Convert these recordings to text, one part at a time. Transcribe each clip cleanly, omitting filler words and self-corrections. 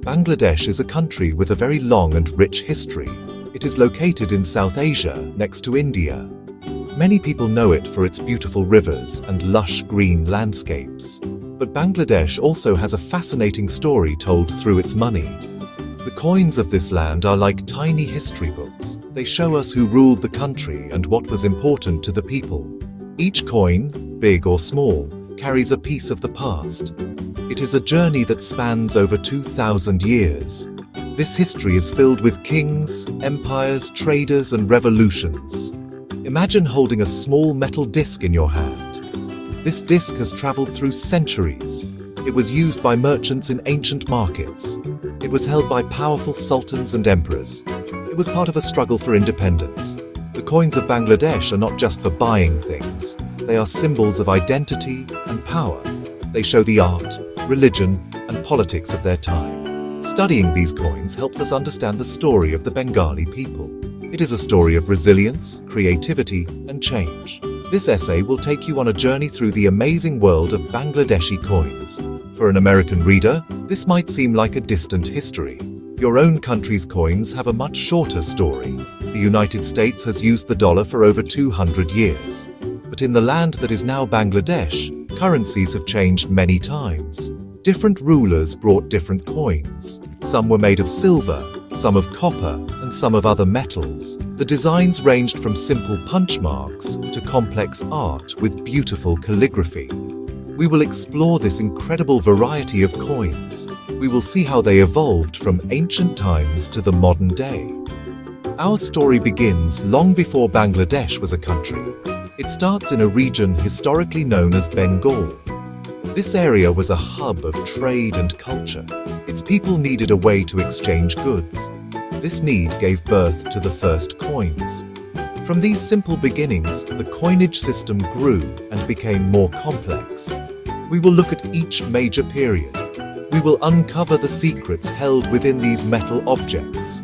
Bangladesh is a country with a very long and rich history. It is located in South Asia, next to India. Many people know it for its beautiful rivers and lush green landscapes. But Bangladesh also has a fascinating story told through its money. The coins of this land are like tiny history books. They show us who ruled the country and what was important to the people. Each coin, big or small, carries a piece of the past. It is a journey that spans over 2,000 years. This history is filled with kings, empires, traders, and revolutions. Imagine holding a small metal disc in your hand. This disc has traveled through centuries. It was used by merchants in ancient markets. It was held by powerful sultans and emperors. It was part of a struggle for independence. The coins of Bangladesh are not just for buying things. They are symbols of identity and power. They show the art, religion, and politics of their time. Studying these coins helps us understand the story of the Bengali people. It is a story of resilience, creativity, and change. This essay will take you on a journey through the amazing world of Bangladeshi coins. For an American reader, this might seem like a distant history. Your own country's coins have a much shorter story. The United States has used the dollar for over 200 years. But in the land that is now Bangladesh, currencies have changed many times. Different rulers brought different coins. Some were made of silver, some of copper, and some of other metals. The designs ranged from simple punch marks to complex art with beautiful calligraphy. We will explore this incredible variety of coins. We will see how they evolved from ancient times to the modern day. Our story begins long before Bangladesh was a country. It starts in a region historically known as Bengal. This area was a hub of trade and culture. Its people needed a way to exchange goods. This need gave birth to the first coins. From these simple beginnings, the coinage system grew and became more complex. We will look at each major period. We will uncover the secrets held within these metal objects.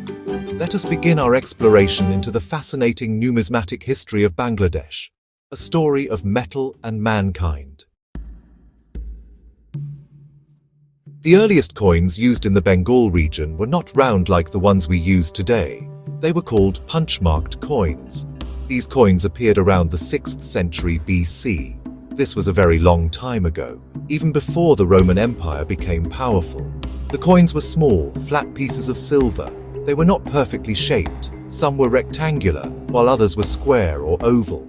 Let us begin our exploration into the fascinating numismatic history of Bangladesh, a story of metal and mankind. The earliest coins used in the Bengal region were not round like the ones we use today. They were called punch-marked coins. These coins appeared around the 6th century BC. This was a very long time ago, even before the Roman Empire became powerful. The coins were small, flat pieces of silver. They were not perfectly shaped. Some were rectangular, while others were square or oval.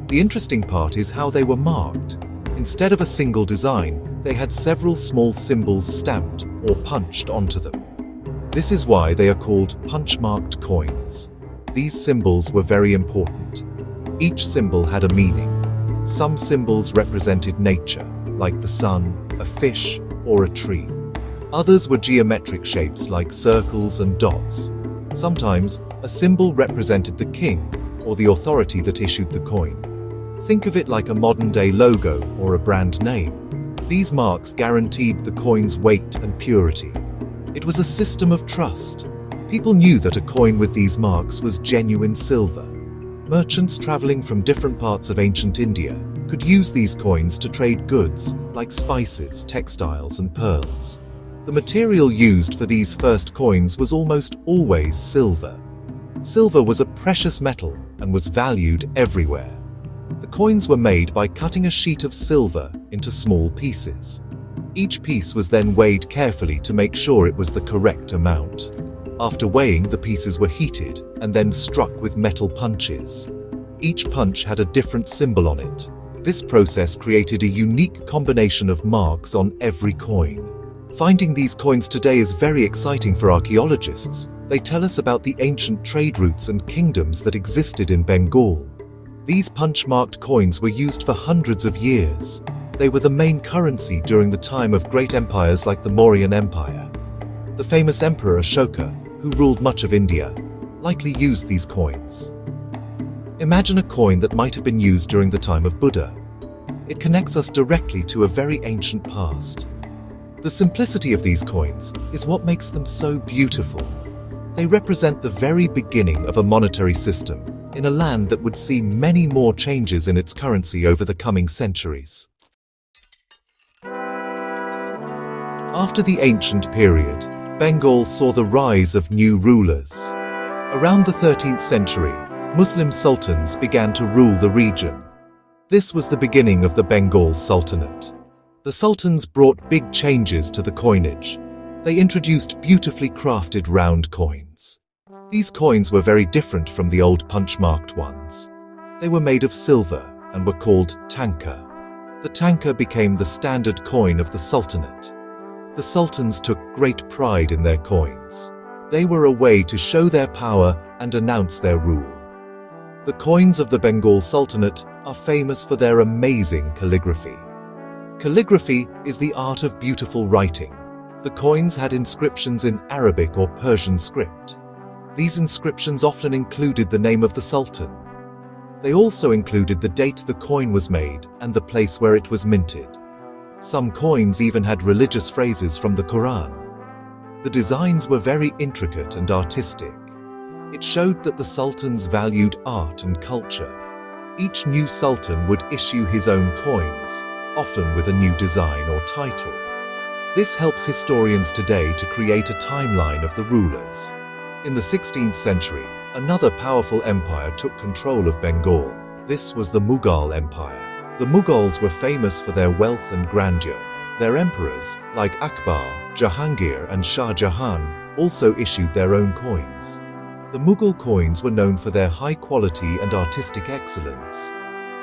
The interesting part is how they were marked. Instead of a single design, they had several small symbols stamped or punched onto them. This is why they are called punch-marked coins. These symbols were very important. Each symbol had a meaning. Some symbols represented nature, like the sun, a fish, or a tree. Others were geometric shapes like circles and dots. Sometimes, a symbol represented the king or the authority that issued the coin. Think of it like a modern-day logo or a brand name. These marks guaranteed the coin's weight and purity. It was a system of trust. People knew that a coin with these marks was genuine silver. Merchants traveling from different parts of ancient India could use these coins to trade goods like spices, textiles, and pearls. The material used for these first coins was almost always silver. Silver was a precious metal and was valued everywhere. The coins were made by cutting a sheet of silver into small pieces. Each piece was then weighed carefully to make sure it was the correct amount. After weighing, the pieces were heated and then struck with metal punches. Each punch had a different symbol on it. This process created a unique combination of marks on every coin. Finding these coins today is very exciting for archaeologists. They tell us about the ancient trade routes and kingdoms that existed in Bengal. These punch-marked coins were used for hundreds of years. They were the main currency during the time of great empires like the Mauryan Empire. The famous Emperor Ashoka, who ruled much of India, likely used these coins. Imagine a coin that might have been used during the time of Buddha. It connects us directly to a very ancient past. The simplicity of these coins is what makes them so beautiful. They represent the very beginning of a monetary system in a land that would see many more changes in its currency over the coming centuries. After the ancient period, Bengal saw the rise of new rulers. Around the 13th century, Muslim sultans began to rule the region. This was the beginning of the Bengal Sultanate. The sultans brought big changes to the coinage. They introduced beautifully crafted round coins. These coins were very different from the old punch-marked ones. They were made of silver and were called tanka. The tanka became the standard coin of the Sultanate. The sultans took great pride in their coins. They were a way to show their power and announce their rule. The coins of the Bengal Sultanate are famous for their amazing calligraphy. Calligraphy is the art of beautiful writing. The coins had inscriptions in Arabic or Persian script. These inscriptions often included the name of the Sultan. They also included the date the coin was made and the place where it was minted. Some coins even had religious phrases from the Quran. The designs were very intricate and artistic. It showed that the sultans valued art and culture. Each new sultan would issue his own coins, often with a new design or title. This helps historians today to create a timeline of the rulers. In the 16th century, another powerful empire took control of Bengal. This was the Mughal Empire. The Mughals were famous for their wealth and grandeur. Their emperors, like Akbar, Jahangir and Shah Jahan, also issued their own coins. The Mughal coins were known for their high quality and artistic excellence.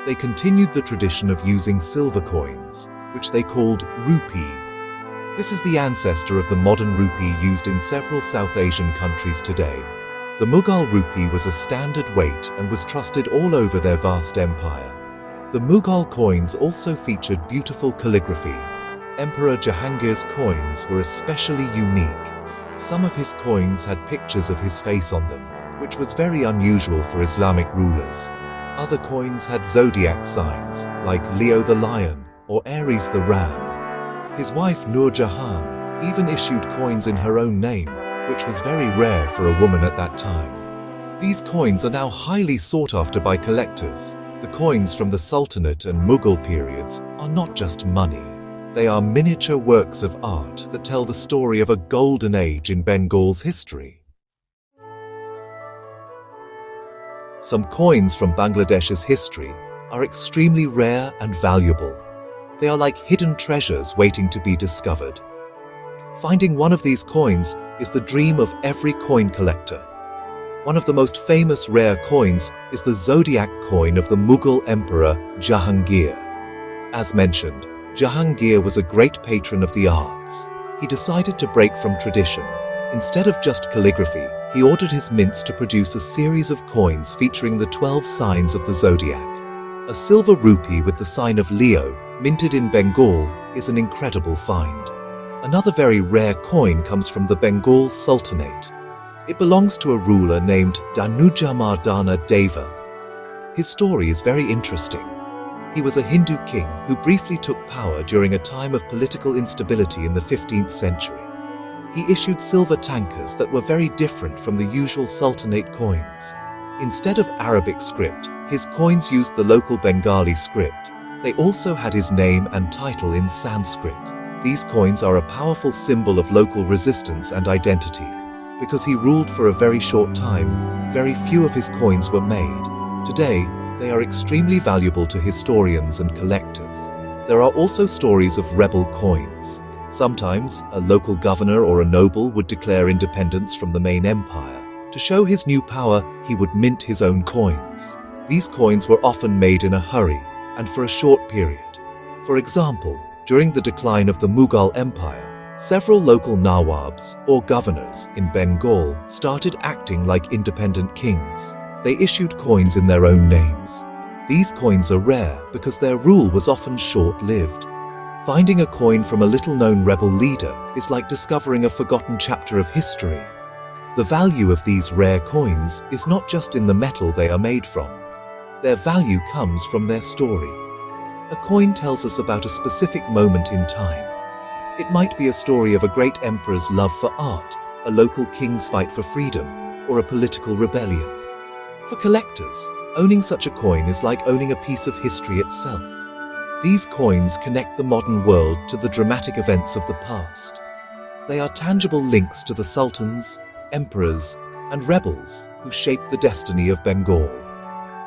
They continued the tradition of using silver coins, which they called rupee. This is the ancestor of the modern rupee used in several South Asian countries today. The Mughal rupee was a standard weight and was trusted all over their vast empire. The Mughal coins also featured beautiful calligraphy. Emperor Jahangir's coins were especially unique. Some of his coins had pictures of his face on them, which was very unusual for Islamic rulers. Other coins had zodiac signs, like Leo the lion or Aries the ram. His wife Nur Jahan even issued coins in her own name, which was very rare for a woman at that time. These coins are now highly sought after by collectors. The coins from the Sultanate and Mughal periods are not just money. They are miniature works of art that tell the story of a golden age in Bengal's history. Some coins from Bangladesh's history are extremely rare and valuable. They are like hidden treasures waiting to be discovered. Finding one of these coins is the dream of every coin collector. One of the most famous rare coins is the zodiac coin of the Mughal Emperor Jahangir. As mentioned, Jahangir was a great patron of the arts. He decided to break from tradition. Instead of just calligraphy, he ordered his mints to produce a series of coins featuring the 12 signs of the zodiac. A silver rupee with the sign of Leo, minted in Bengal, is an incredible find. Another very rare coin comes from the Bengal Sultanate. It belongs to a ruler named Danujamardana Deva. His story is very interesting. He was a Hindu king who briefly took power during a time of political instability in the 15th century. He issued silver tankas that were very different from the usual Sultanate coins. Instead of Arabic script, his coins used the local Bengali script. They also had his name and title in Sanskrit. These coins are a powerful symbol of local resistance and identity. Because he ruled for a very short time, very few of his coins were made. Today, they are extremely valuable to historians and collectors. There are also stories of rebel coins. Sometimes, a local governor or a noble would declare independence from the main empire. To show his new power, he would mint his own coins. These coins were often made in a hurry and for a short period. For example, during the decline of the Mughal Empire, several local nawabs or governors in Bengal started acting like independent kings. They issued coins in their own names. These coins are rare because their rule was often short-lived. Finding a coin from a little-known rebel leader is like discovering a forgotten chapter of history. The value of these rare coins is not just in the metal they are made from. Their value comes from their story. A coin tells us about a specific moment in time. It might be a story of a great emperor's love for art, a local king's fight for freedom, or a political rebellion. For collectors, owning such a coin is like owning a piece of history itself. These coins connect the modern world to the dramatic events of the past. They are tangible links to the sultans, emperors, and rebels who shaped the destiny of Bengal.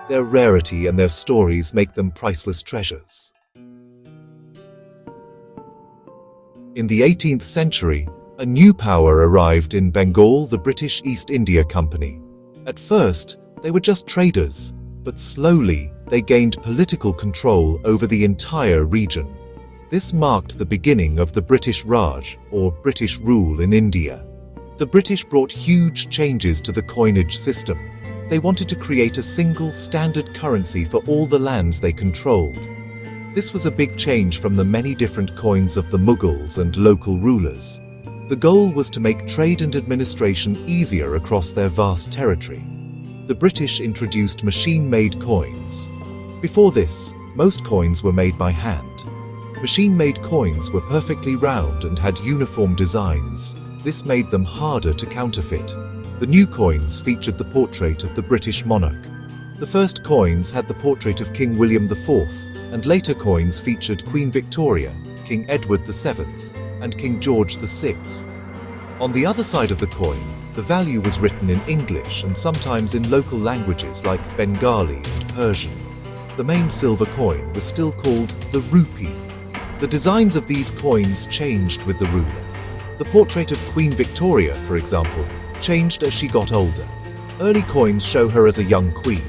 Their rarity and their stories make them priceless treasures. In the 18th century, a new power arrived in Bengal, the British East India Company. At first, they were just traders, but slowly they gained political control over the entire region. This marked the beginning of the British Raj, or British rule in India. The British brought huge changes to the coinage system. They wanted to create a single standard currency for all the lands they controlled. This was a big change from the many different coins of the Mughals and local rulers. The goal was to make trade and administration easier across their vast territory. The British introduced machine-made coins. Before this, most coins were made by hand. Machine-made coins were perfectly round and had uniform designs. This made them harder to counterfeit. The new coins featured the portrait of the British monarch. The first coins had the portrait of King William IV, and later coins featured Queen Victoria, King Edward VII, and King George VI. On the other side of the coin, the value was written in English and sometimes in local languages like Bengali and Persian. The main silver coin was still called the rupee. The designs of these coins changed with the ruler. The portrait of Queen Victoria, for example, changed as she got older. Early coins show her as a young queen.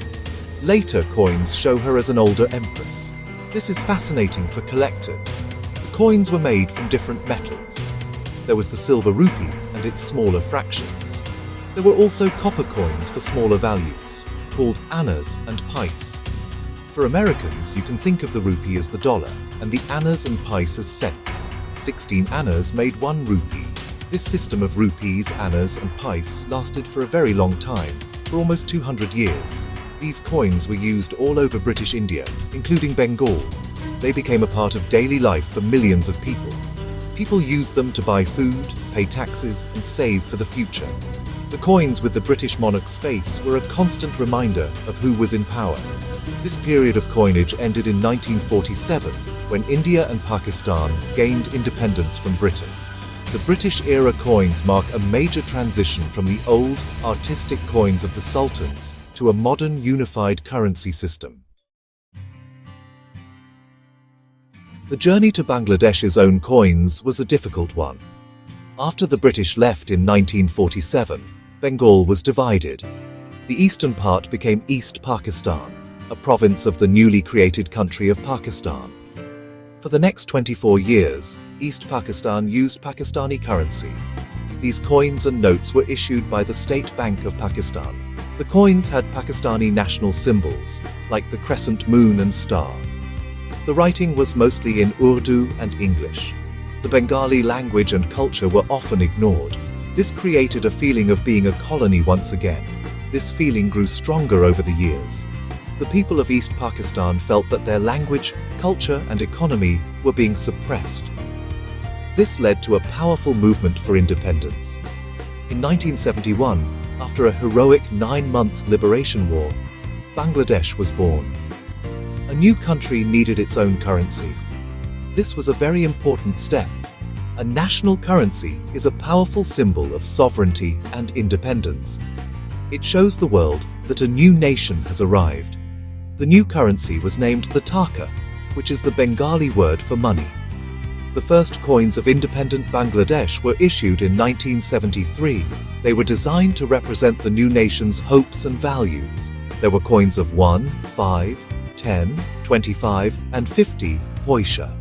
Later coins show her as an older empress. This is fascinating for collectors. The coins were made from different metals. There was the silver rupee and its smaller fractions. There were also copper coins for smaller values, called annas and pice. For Americans, you can think of the rupee as the dollar, and the annas and pice as cents. 16 annas made 1 rupee. This system of rupees, annas, and pice lasted for a very long time, for almost 200 years. These coins were used all over British India, including Bengal. They became a part of daily life for millions of people. People used them to buy food, pay taxes, and save for the future. The coins with the British monarch's face were a constant reminder of who was in power. This period of coinage ended in 1947, when India and Pakistan gained independence from Britain. The British-era coins mark a major transition from the old, artistic coins of the sultans to a modern, unified currency system. The journey to Bangladesh's own coins was a difficult one. After the British left in 1947, Bengal was divided. The eastern part became East Pakistan, a province of the newly created country of Pakistan. For the next 24 years, East Pakistan used Pakistani currency. These coins and notes were issued by the State Bank of Pakistan. The coins had Pakistani national symbols, like the crescent moon and star. The writing was mostly in Urdu and English. The Bengali language and culture were often ignored. This created a feeling of being a colony once again. This feeling grew stronger over the years. The people of East Pakistan felt that their language, culture, and economy were being suppressed. This led to a powerful movement for independence. In 1971, after a heroic 9-month liberation war, Bangladesh was born. A new country needed its own currency. This was a very important step. A national currency is a powerful symbol of sovereignty and independence. It shows the world that a new nation has arrived. The new currency was named the taka, which is the Bengali word for money. The first coins of independent Bangladesh were issued in 1973. They were designed to represent the new nation's hopes and values. There were coins of 1, 5, 10, 25, and 50 paisa.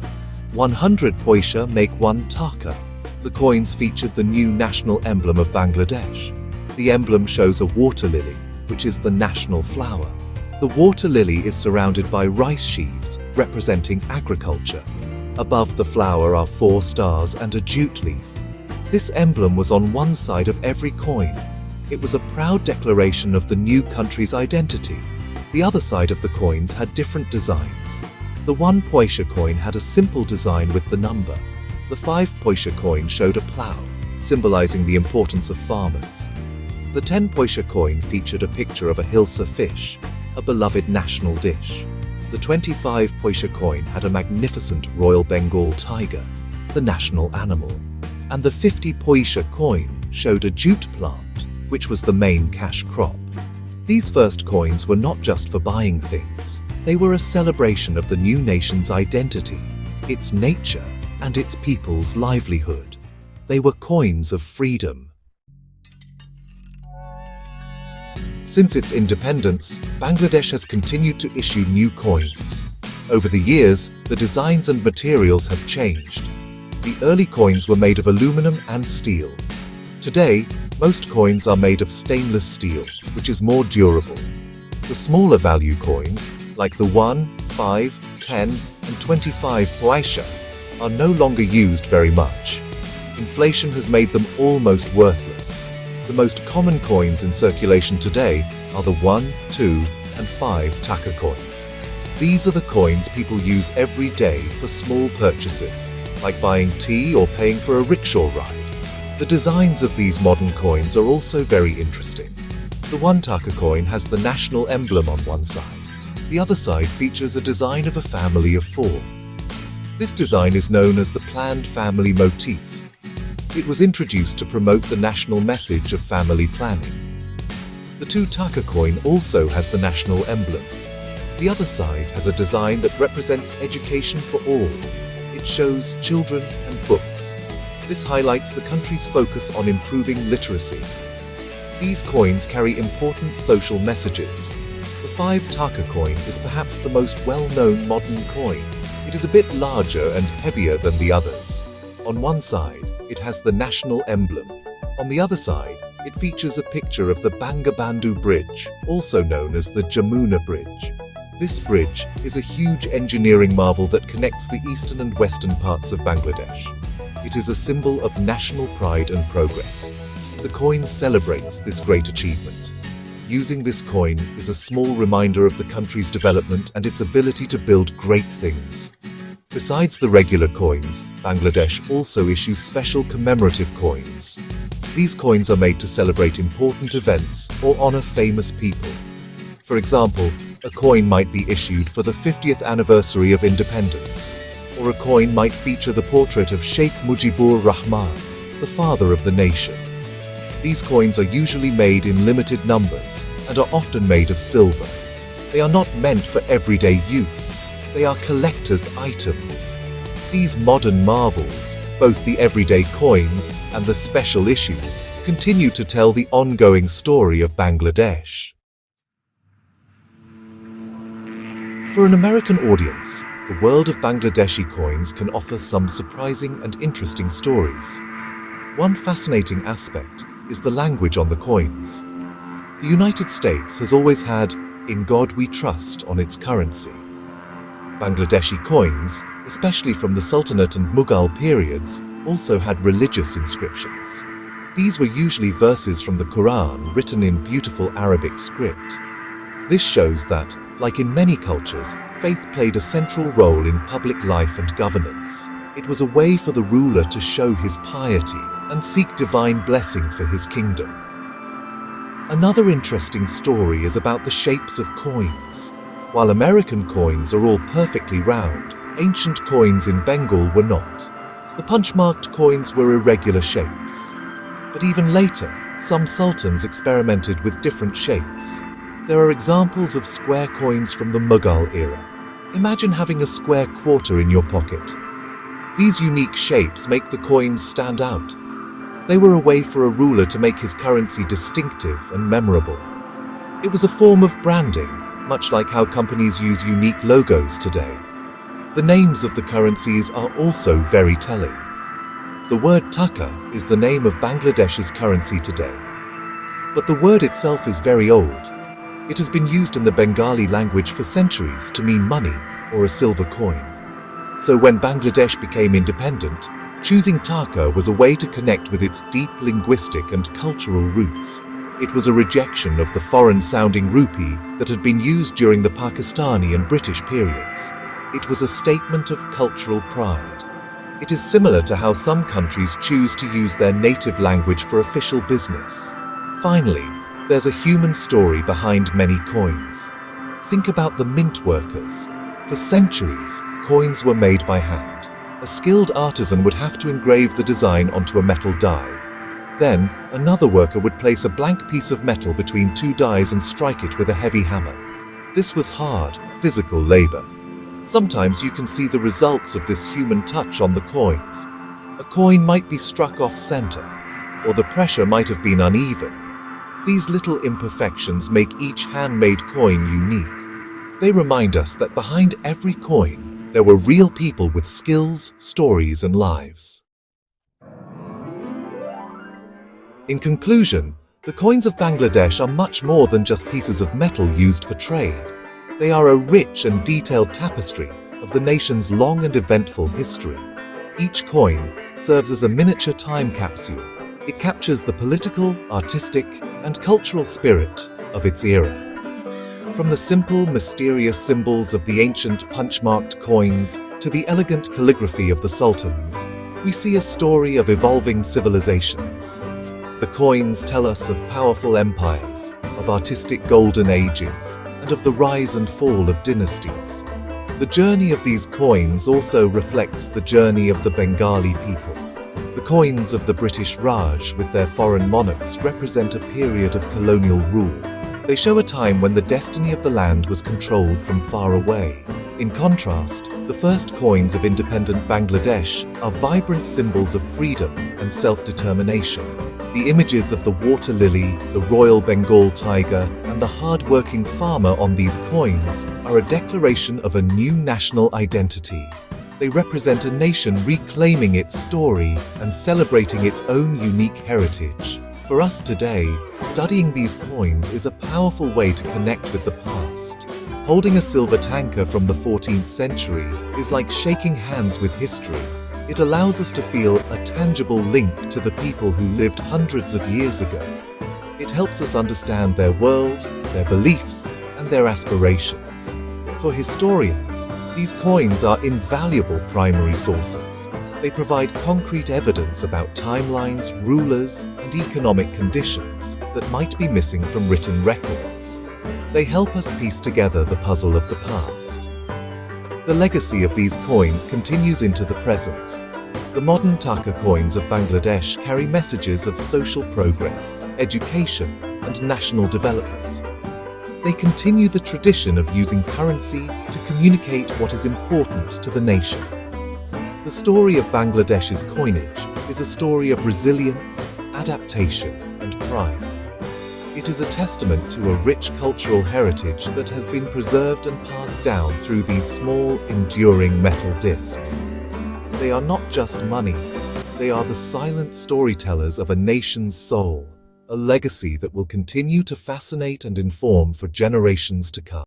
100 paisa make 1 taka. The coins featured the new national emblem of Bangladesh. The emblem shows a water lily, which is the national flower. The water lily is surrounded by rice sheaves, representing agriculture. Above the flower are 4 stars and a jute leaf. This emblem was on one side of every coin. It was a proud declaration of the new country's identity. The other side of the coins had different designs. The 1 paisa coin had a simple design with the number. The 5 paisa coin showed a plough, symbolizing the importance of farmers. The 10 paisa coin featured a picture of a hilsa fish, a beloved national dish. The 25 paisa coin had a magnificent Royal Bengal tiger, the national animal. and the 50 paisa coin showed a jute plant, which was the main cash crop. These first coins were not just for buying things, they were a celebration of the new nation's identity, its nature, and its people's livelihood. They were coins of freedom. Since its independence, Bangladesh has continued to issue new coins. Over the years, the designs and materials have changed. The early coins were made of aluminum and steel. Today, most coins are made of stainless steel, which is more durable. The smaller value coins, like the 1, 5, 10, and 25 paisa, are no longer used very much. Inflation has made them almost worthless. The most common coins in circulation today are the 1, 2, and 5 taka coins. These are the coins people use every day for small purchases, like buying tea or paying for a rickshaw ride. The designs of these modern coins are also very interesting. The 1 taka coin has the national emblem on one side. The other side features a design of a family of 4. This design is known as the planned family motif. It was introduced to promote the national message of family planning. The 2 taka coin also has the national emblem. The other side has a design that represents education for all. It shows children and books. This highlights the country's focus on improving literacy. These coins carry important social messages. The 5 taka coin is perhaps the most well-known modern coin. It is a bit larger and heavier than the others. On one side, it has the national emblem. On the other side, it features a picture of the Bangabandhu Bridge, also known as the Jamuna Bridge. This bridge is a huge engineering marvel that connects the eastern and western parts of Bangladesh. It is a symbol of national pride and progress. The coin celebrates this great achievement. Using this coin is a small reminder of the country's development and its ability to build great things. Besides the regular coins, Bangladesh also issues special commemorative coins. These coins are made to celebrate important events or honor famous people. For example, a coin might be issued for the 50th anniversary of independence, or a coin might feature the portrait of Sheikh Mujibur Rahman, the father of the nation. These coins are usually made in limited numbers and are often made of silver. They are not meant for everyday use. They are collector's items. These modern marvels, both the everyday coins and the special issues, continue to tell the ongoing story of Bangladesh. For an American audience, the world of Bangladeshi coins can offer some surprising and interesting stories. One fascinating aspect is the language on the coins. The United States has always had "In God We Trust" on its currency. Bangladeshi coins, especially from the Sultanate and Mughal periods, also had religious inscriptions. These were usually verses from the Quran written in beautiful Arabic script. This shows that, like in many cultures, faith played a central role in public life and governance. It was a way for the ruler to show his piety and seek divine blessing for his kingdom. Another interesting story is about the shapes of coins. While American coins are all perfectly round, ancient coins in Bengal were not. The punch-marked coins were irregular shapes. But even later, some sultans experimented with different shapes. There are examples of square coins from the Mughal era. Imagine having a square quarter in your pocket. These unique shapes make the coins stand out. They were a way for a ruler to make his currency distinctive and memorable. It was a form of branding, much like how companies use unique logos today. The names of the currencies are also very telling. The word taka is the name of Bangladesh's currency today. But the word itself is very old. It has been used in the Bengali language for centuries to mean money or a silver coin. So when Bangladesh became independent, choosing taka was a way to connect with its deep linguistic and cultural roots. It was a rejection of the foreign-sounding rupee that had been used during the Pakistani and British periods. It was a statement of cultural pride. It is similar to how some countries choose to use their native language for official business. Finally, there's a human story behind many coins. Think about the mint workers. For centuries, coins were made by hand. A skilled artisan would have to engrave the design onto a metal die. Then, another worker would place a blank piece of metal between two dies and strike it with a heavy hammer. This was hard, physical labor. Sometimes you can see the results of this human touch on the coins. A coin might be struck off center, or the pressure might have been uneven. These little imperfections make each handmade coin unique. They remind us that behind every coin, there were real people with skills, stories, and lives. In conclusion, the coins of Bangladesh are much more than just pieces of metal used for trade. They are a rich and detailed tapestry of the nation's long and eventful history. Each coin serves as a miniature time capsule. It captures the political, artistic, and cultural spirit of its era. From the simple, mysterious symbols of the ancient punch-marked coins to the elegant calligraphy of the sultans, we see a story of evolving civilizations. The coins tell us of powerful empires, of artistic golden ages, and of the rise and fall of dynasties. The journey of these coins also reflects the journey of the Bengali people. The coins of the British Raj with their foreign monarchs represent a period of colonial rule. They show a time when the destiny of the land was controlled from far away. In contrast, the first coins of independent Bangladesh are vibrant symbols of freedom and self-determination. The images of the water lily, the Royal Bengal tiger, and the hard-working farmer on these coins are a declaration of a new national identity. They represent a nation reclaiming its story and celebrating its own unique heritage. For us today, studying these coins is a powerful way to connect with the past. Holding a silver tanker from the 14th century is like shaking hands with history. It allows us to feel a tangible link to the people who lived hundreds of years ago. It helps us understand their world, their beliefs, and their aspirations. For historians, these coins are invaluable primary sources. They provide concrete evidence about timelines, rulers, and economic conditions that might be missing from written records. They help us piece together the puzzle of the past. The legacy of these coins continues into the present. The modern taka coins of Bangladesh carry messages of social progress, education, and national development. They continue the tradition of using currency to communicate what is important to the nation. The story of Bangladesh's coinage is a story of resilience, adaptation, and pride. It is a testament to a rich cultural heritage that has been preserved and passed down through these small, enduring metal discs. They are not just money, they are the silent storytellers of a nation's soul, a legacy that will continue to fascinate and inform for generations to come.